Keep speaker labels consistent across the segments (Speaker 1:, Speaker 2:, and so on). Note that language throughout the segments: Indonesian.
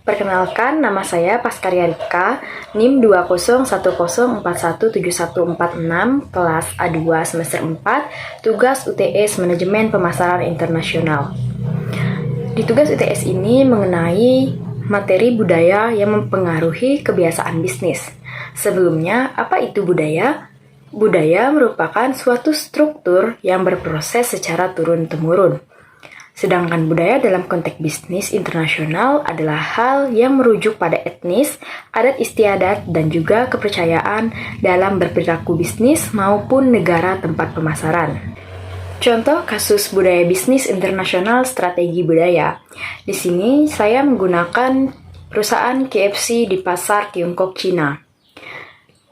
Speaker 1: Perkenalkan, nama saya Paskaria Rika, NIM 20104171446, kelas A2 semester 4, tugas UTS Manajemen Pemasaran Internasional. Di tugas UTS ini mengenai materi budaya yang mempengaruhi kebiasaan bisnis. Sebelumnya, apa itu budaya? Budaya merupakan suatu struktur yang berproses secara turun-temurun. Sedangkan budaya dalam konteks bisnis internasional adalah hal yang merujuk pada etnis, adat istiadat, dan juga kepercayaan dalam berperilaku bisnis maupun negara tempat pemasaran. Contoh kasus budaya bisnis internasional strategi budaya. Di sini saya menggunakan perusahaan KFC di pasar Tiongkok, Cina.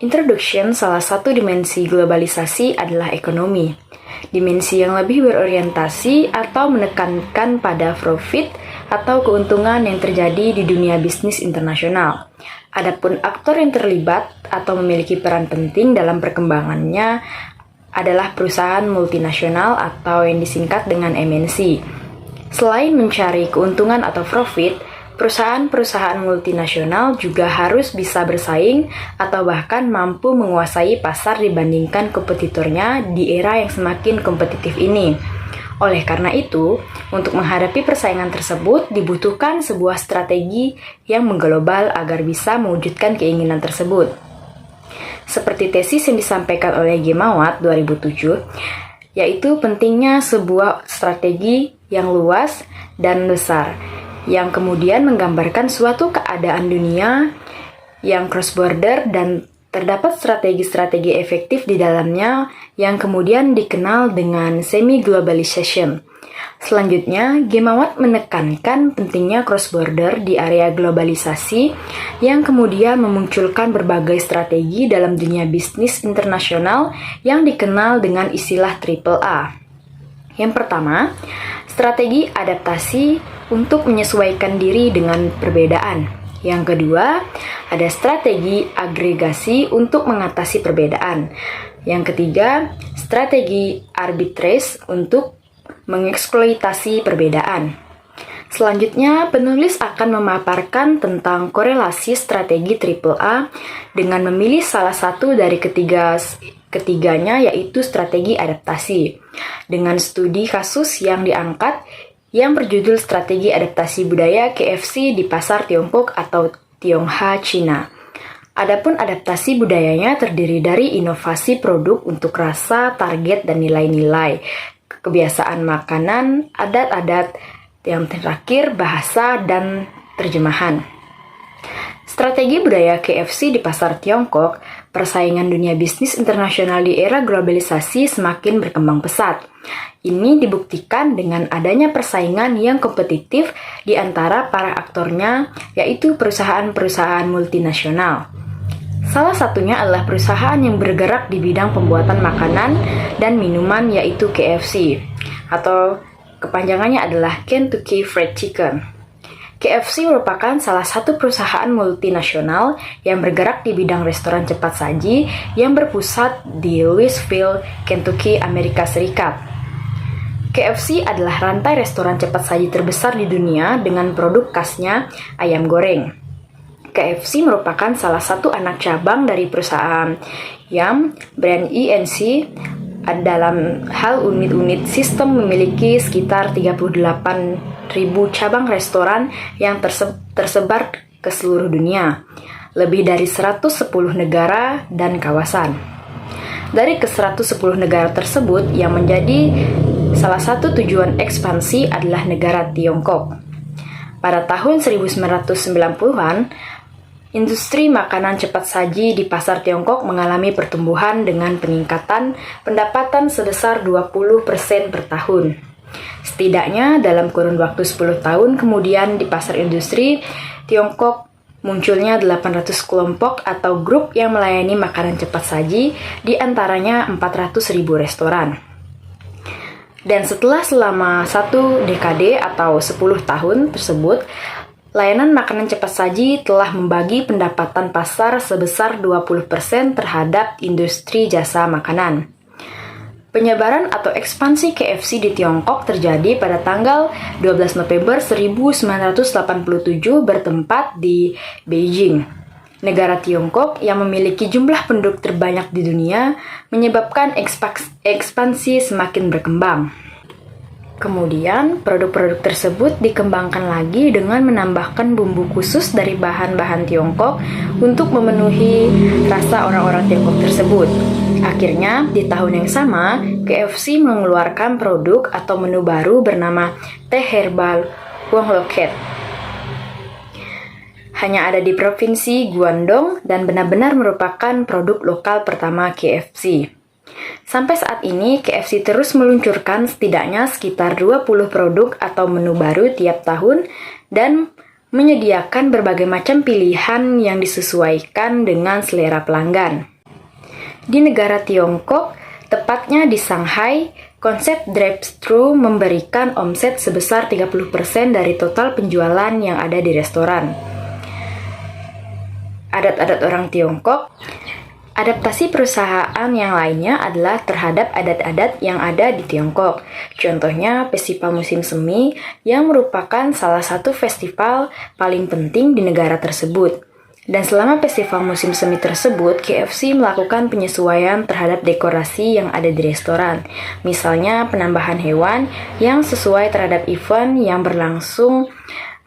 Speaker 1: Introduction salah satu dimensi globalisasi adalah ekonomi. Dimensi yang lebih berorientasi atau menekankan pada profit atau keuntungan yang terjadi di dunia bisnis internasional. Adapun aktor yang terlibat atau memiliki peran penting dalam perkembangannya adalah perusahaan multinasional atau yang disingkat dengan MNC. Selain mencari keuntungan atau profit, perusahaan-perusahaan multinasional juga harus bisa bersaing atau bahkan mampu menguasai pasar dibandingkan kompetitornya di era yang semakin kompetitif ini. Oleh karena itu, untuk menghadapi persaingan tersebut dibutuhkan sebuah strategi yang mengglobal agar bisa mewujudkan keinginan tersebut. Seperti tesis yang disampaikan oleh Gemawat 2007, yaitu pentingnya sebuah strategi yang luas dan besar, yang kemudian menggambarkan suatu keadaan dunia yang cross-border dan terdapat strategi-strategi efektif di dalamnya yang kemudian dikenal dengan semi-globalization. Selanjutnya, Gemawat menekankan pentingnya cross-border di area globalisasi yang kemudian memunculkan berbagai strategi dalam dunia bisnis internasional yang dikenal dengan istilah AAA. Yang pertama, strategi adaptasi untuk menyesuaikan diri dengan perbedaan. Yang kedua, ada strategi agregasi untuk mengatasi perbedaan. Yang ketiga, strategi arbitrage untuk mengeksploitasi perbedaan. Selanjutnya, penulis akan memaparkan tentang korelasi strategi AAA dengan memilih salah satu dari ketiganya, yaitu strategi adaptasi, dengan studi kasus yang diangkat yang berjudul Strategi Adaptasi Budaya KFC di Pasar Tiongkok atau Tiongha, Cina. Adapun adaptasi budayanya terdiri dari inovasi produk untuk rasa, target, dan nilai-nilai, kebiasaan makanan, adat-adat, yang terakhir bahasa dan terjemahan. Strategi budaya KFC di pasar Tiongkok, persaingan dunia bisnis internasional di era globalisasi semakin berkembang pesat. Ini dibuktikan dengan adanya persaingan yang kompetitif di antara para aktornya, yaitu perusahaan-perusahaan multinasional. Salah satunya adalah perusahaan yang bergerak di bidang pembuatan makanan dan minuman, yaitu KFC, atau kepanjangannya adalah Kentucky Fried Chicken. KFC merupakan salah satu perusahaan multinasional yang bergerak di bidang restoran cepat saji yang berpusat di Louisville, Kentucky, Amerika Serikat. KFC adalah rantai restoran cepat saji terbesar di dunia dengan produk khasnya ayam goreng. KFC merupakan salah satu anak cabang dari perusahaan Yum brand INC. Dalam hal unit-unit sistem memiliki sekitar 38.000 cabang restoran yang tersebar ke seluruh dunia, lebih dari 110 negara dan kawasan. Dari ke-110 negara tersebut, yang menjadi salah satu tujuan ekspansi adalah negara Tiongkok. Pada tahun 1990-an, industri makanan cepat saji di pasar Tiongkok mengalami pertumbuhan dengan peningkatan pendapatan sebesar 20% per tahun. Setidaknya dalam kurun waktu 10 tahun kemudian di pasar industri Tiongkok munculnya 800 kelompok atau grup yang melayani makanan cepat saji, di antaranya 400.000 restoran. Dan selama satu dekade atau 10 tahun tersebut, layanan makanan cepat saji telah membagi pendapatan pasar sebesar 20% terhadap industri jasa makanan. Penyebaran atau ekspansi KFC di Tiongkok terjadi pada tanggal 12 November 1987 bertempat di Beijing. Negara Tiongkok yang memiliki jumlah penduduk terbanyak di dunia menyebabkan ekspansi semakin berkembang. Kemudian, produk-produk tersebut dikembangkan lagi dengan menambahkan bumbu khusus dari bahan-bahan Tiongkok untuk memenuhi rasa orang-orang Tiongkok tersebut. Akhirnya, di tahun yang sama, KFC mengeluarkan produk atau menu baru bernama teh herbal Huang Loket. Hanya ada di provinsi Guangdong dan benar-benar merupakan produk lokal pertama KFC. Sampai saat ini, KFC terus meluncurkan setidaknya sekitar 20 produk atau menu baru tiap tahun dan menyediakan berbagai macam pilihan yang disesuaikan dengan selera pelanggan. Di negara Tiongkok, tepatnya di Shanghai, konsep drive-thru memberikan omset sebesar 30% dari total penjualan yang ada di restoran. Adat-adat orang Tiongkok. Adaptasi perusahaan yang lainnya adalah terhadap adat-adat yang ada di Tiongkok. Contohnya, festival musim semi yang merupakan salah satu festival paling penting di negara tersebut. Dan selama festival musim semi tersebut, KFC melakukan penyesuaian terhadap dekorasi yang ada di restoran. Misalnya, penambahan hewan yang sesuai terhadap event yang berlangsung,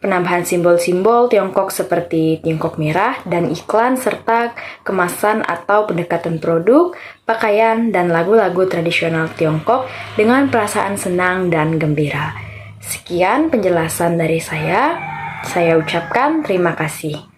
Speaker 1: penambahan simbol-simbol Tiongkok seperti Tiongkok merah dan iklan serta kemasan atau pendekatan produk, pakaian, dan lagu-lagu tradisional Tiongkok dengan perasaan senang dan gembira. Sekian penjelasan dari saya ucapkan terima kasih.